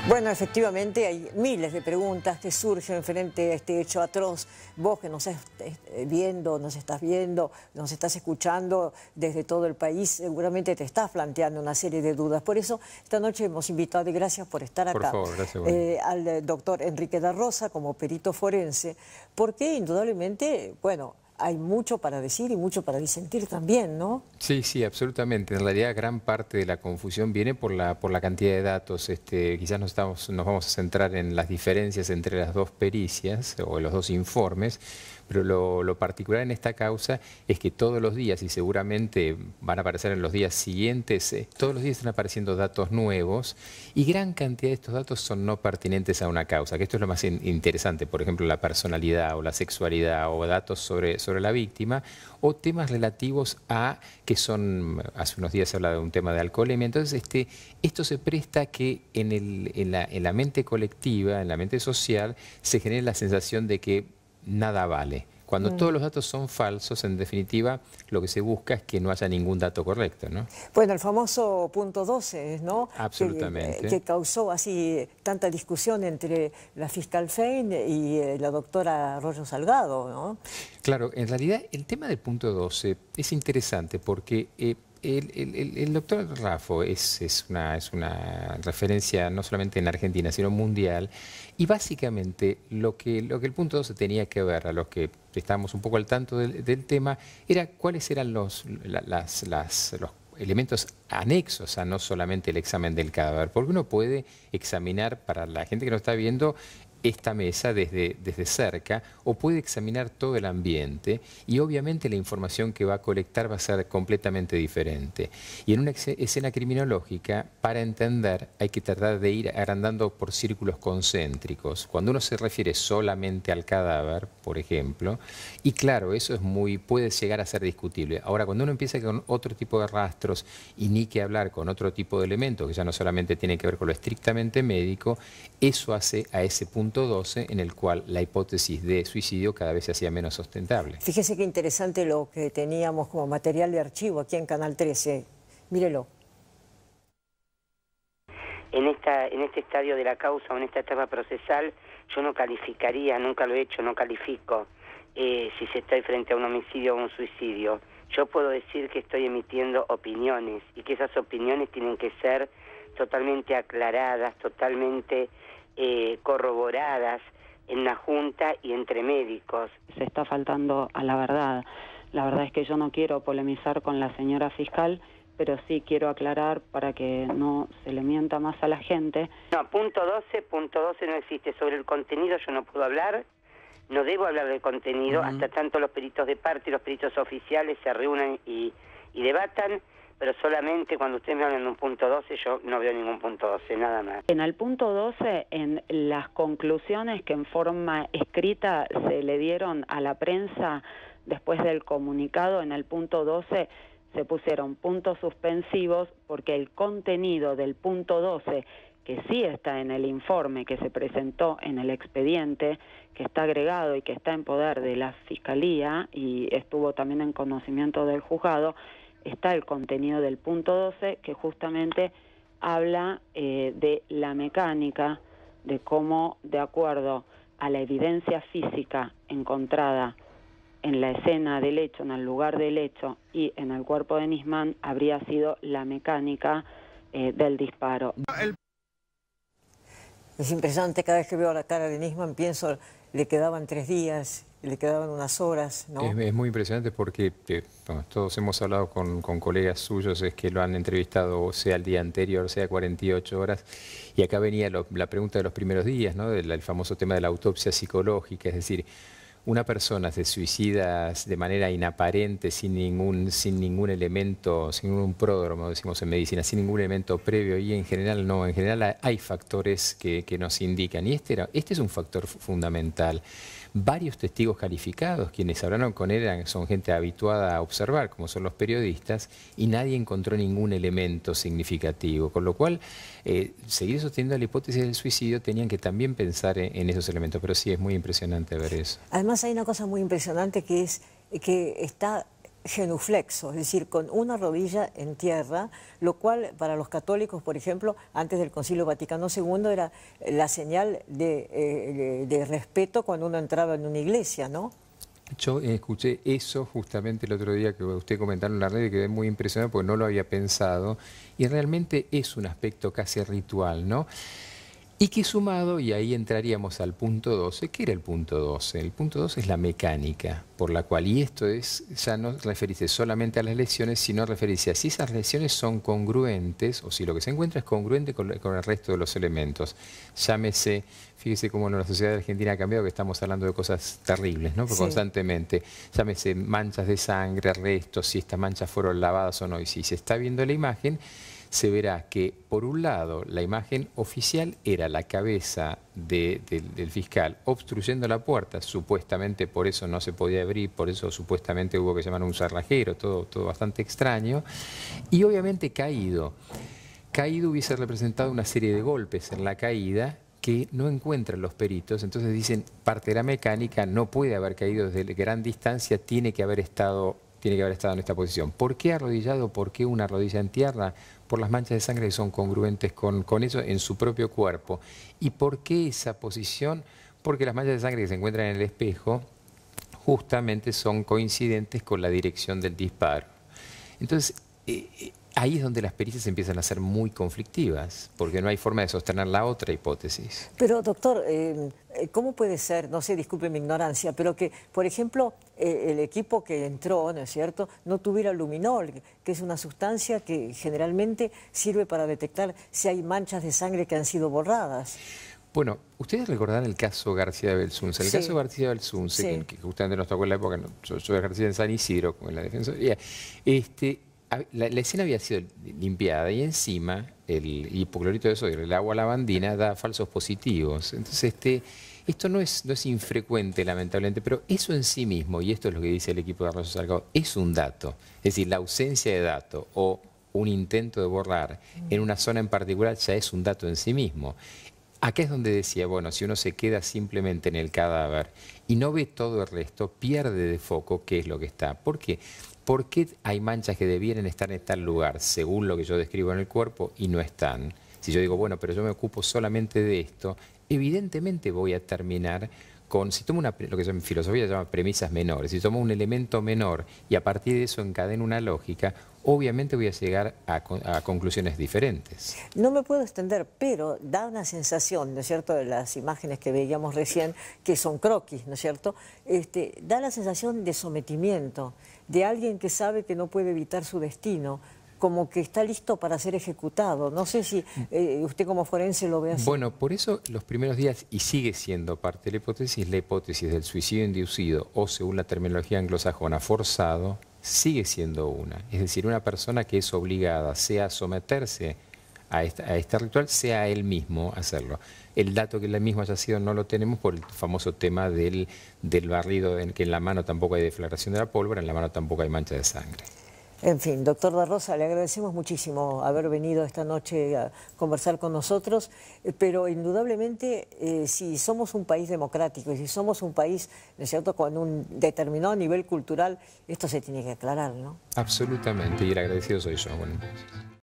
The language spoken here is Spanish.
Bueno, efectivamente hay miles de preguntas que surgen frente a este hecho atroz. Vos que nos estás viendo, nos estás escuchando desde todo el país, seguramente te estás planteando una serie de dudas. Por eso esta noche hemos invitado, y gracias por estar acá, por favor, gracias, al doctor Enrique da Rosa como perito forense, porque indudablemente, bueno, hay mucho para decir y mucho para disentir también, ¿no? Sí, sí, absolutamente. En realidad gran parte de la confusión viene por la cantidad de datos. Quizás nos vamos a centrar en las diferencias entre las dos pericias o los dos informes, pero lo particular en esta causa es que todos los días, y seguramente van a aparecer en los días siguientes, todos los días están apareciendo datos nuevos y gran cantidad de estos datos son no pertinentes a una causa, que esto es lo más interesante, por ejemplo, la personalidad o la sexualidad o datos sobre la víctima o temas relativos a que son, hace unos días se habla de un tema de alcoholemia. Entonces esto se presta a que en la mente colectiva, en la mente social, se genere la sensación de que nada vale. Cuando todos los datos son falsos, en definitiva, lo que se busca es que no haya ningún dato correcto, ¿no? Bueno, el famoso punto 12, ¿no? Absolutamente. Que causó así tanta discusión entre la fiscal Fein y la doctora Arroyo Salgado, ¿no? Claro, en realidad el tema del punto 12 es interesante porque el doctor Raffo es una referencia no solamente en Argentina, sino mundial, y básicamente lo que el punto 12 tenía que ver, a los que estábamos un poco al tanto del tema, era cuáles eran los elementos anexos a no solamente el examen del cadáver, porque uno puede examinar, para la gente que nos está viendo, esta mesa desde cerca, o puede examinar todo el ambiente y obviamente la información que va a colectar va a ser completamente diferente. Y en una escena criminológica, para entender, hay que tratar de ir agrandando por círculos concéntricos. Cuando uno se refiere solamente al cadáver, por ejemplo, y claro, eso puede llegar a ser discutible. Ahora, cuando uno empieza con otro tipo de rastros y ni que hablar con otro tipo de elementos, que ya no solamente tiene que ver con lo estrictamente médico, eso hace a ese punto 12 en el cual la hipótesis de suicidio cada vez se hacía menos sustentable. Fíjese qué interesante lo que teníamos como material de archivo aquí en Canal 13. Mírelo. En este estadio de la causa o en esta etapa procesal, yo no calificaría, nunca lo he hecho, no califico si se está frente a un homicidio o un suicidio. Yo puedo decir que estoy emitiendo opiniones y que esas opiniones tienen que ser totalmente aclaradas, totalmente corroboradas en la Junta y entre médicos. Se está faltando a la verdad. La verdad es que yo no quiero polemizar con la señora fiscal, pero sí quiero aclarar para que no se le mienta más a la gente. No, punto 12 no existe. Sobre el contenido yo no puedo hablar, no debo hablar del contenido, hasta tanto los peritos de parte y los peritos oficiales se reúnan y debatan. Pero solamente cuando ustedes me hablan de un punto 12, yo no veo ningún punto 12, nada más. En el punto 12, en las conclusiones que en forma escrita se le dieron a la prensa después del comunicado, en el punto 12 se pusieron puntos suspensivos porque el contenido del punto 12, que sí está en el informe que se presentó en el expediente, que está agregado y que está en poder de la Fiscalía y estuvo también en conocimiento del juzgado, está el contenido del punto 12 que justamente habla de la mecánica, de cómo, de acuerdo a la evidencia física encontrada en la escena del hecho, en el lugar del hecho y en el cuerpo de Nisman, habría sido la mecánica del disparo. Es impresionante, cada vez que veo la cara de Nisman pienso, le quedaban 3 días, le quedaban unas horas, ¿no? Es muy impresionante porque bueno, todos hemos hablado con colegas suyos, es que lo han entrevistado sea el día anterior, sea 48 horas, y acá venía la pregunta de los primeros días, ¿no? El famoso tema de la autopsia psicológica, es decir, una persona se suicida de manera inaparente, sin ningún elemento, sin ningún pródromo, decimos en medicina, sin ningún elemento previo, y en general no, en general hay factores que nos indican, y este es un factor fundamental. Varios testigos calificados, quienes hablaron con él, son gente habituada a observar, como son los periodistas, y nadie encontró ningún elemento significativo, con lo cual seguir sosteniendo la hipótesis del suicidio tenían que también pensar en esos elementos, pero sí es muy impresionante ver eso. Además hay una cosa muy impresionante que es que está genuflexo, es decir, con una rodilla en tierra, lo cual para los católicos, por ejemplo, antes del Concilio Vaticano II era la señal de respeto cuando uno entraba en una iglesia, ¿no? Yo escuché eso justamente el otro día que usted comentaron en la red y quedé muy impresionado porque no lo había pensado y realmente es un aspecto casi ritual, ¿no? Y que sumado, y ahí entraríamos al punto 12, ¿qué era el punto 12? El punto 12 es la mecánica, por la cual, y esto es ya no referirse solamente a las lesiones, sino referirse a si esas lesiones son congruentes, o si lo que se encuentra es congruente con el resto de los elementos. Llámese, fíjese cómo la sociedad argentina ha cambiado, que estamos hablando de cosas terribles, ¿no? Porque Sí. Constantemente, llámese manchas de sangre, restos, si estas manchas fueron lavadas o no, y si se está viendo la imagen, se verá que, por un lado, la imagen oficial era la cabeza del fiscal obstruyendo la puerta, supuestamente por eso no se podía abrir, por eso supuestamente hubo que llamar a un cerrajero, todo bastante extraño, y obviamente caído. Caído hubiese representado una serie de golpes en la caída que no encuentran los peritos, entonces dicen, parte de la mecánica, no puede haber caído desde gran distancia, tiene que haber estado en esta posición. ¿Por qué arrodillado? ¿Por qué una rodilla en tierra? Por las manchas de sangre que son congruentes con eso en su propio cuerpo. ¿Y por qué esa posición? Porque las manchas de sangre que se encuentran en el espejo justamente son coincidentes con la dirección del disparo. Entonces, ahí es donde las pericias empiezan a ser muy conflictivas, porque no hay forma de sostener la otra hipótesis. Pero, doctor, ¿cómo puede ser, no sé, disculpe mi ignorancia, pero que, por ejemplo, el equipo que entró, ¿no es cierto?, no tuviera luminol, que es una sustancia que generalmente sirve para detectar si hay manchas de sangre que han sido borradas? Bueno, ustedes recordarán el caso García Belsunce. El Sí. caso García Belsunce, Sí. que justamente nos tocó en la época, yo ejercí en San Isidro, en la Defensoría, la escena había sido limpiada y encima el hipoclorito de sodio, el agua lavandina, da falsos positivos. Entonces, esto no es infrecuente, lamentablemente, pero eso en sí mismo, y esto es lo que dice el equipo de Arroyo Salgado, es un dato. Es decir, la ausencia de dato o un intento de borrar en una zona en particular ya es un dato en sí mismo. Acá es donde decía, bueno, si uno se queda simplemente en el cadáver y no ve todo el resto, pierde de foco qué es lo que está. ¿Por qué? ¿Por qué hay manchas que debieran estar en tal lugar, según lo que yo describo en el cuerpo, y no están? Si yo digo, bueno, pero yo me ocupo solamente de esto, evidentemente voy a terminar con, si tomo lo que en filosofía se llama premisas menores, si tomo un elemento menor y a partir de eso encadeno una lógica, obviamente voy a llegar a conclusiones diferentes. No me puedo extender, pero da una sensación, ¿no es cierto?, de las imágenes que veíamos recién, que son croquis, ¿no es cierto?, da la sensación de sometimiento, de alguien que sabe que no puede evitar su destino, como que está listo para ser ejecutado. No sé si usted como forense lo ve así. Bueno, por eso los primeros días, y sigue siendo parte de la hipótesis del suicidio inducido o, según la terminología anglosajona, forzado, sigue siendo una. Es decir, una persona que es obligada, sea a someterse a este ritual, sea él mismo hacerlo. El dato que él mismo haya sido no lo tenemos por el famoso tema del barrido, en que en la mano tampoco hay deflagración de la pólvora, en la mano tampoco hay mancha de sangre. En fin, doctor Da Rosa, le agradecemos muchísimo haber venido esta noche a conversar con nosotros, pero indudablemente si somos un país democrático y si somos un país, ¿no es cierto?, con un determinado nivel cultural, esto se tiene que aclarar, ¿no? Absolutamente, y el agradecido soy yo. Bueno.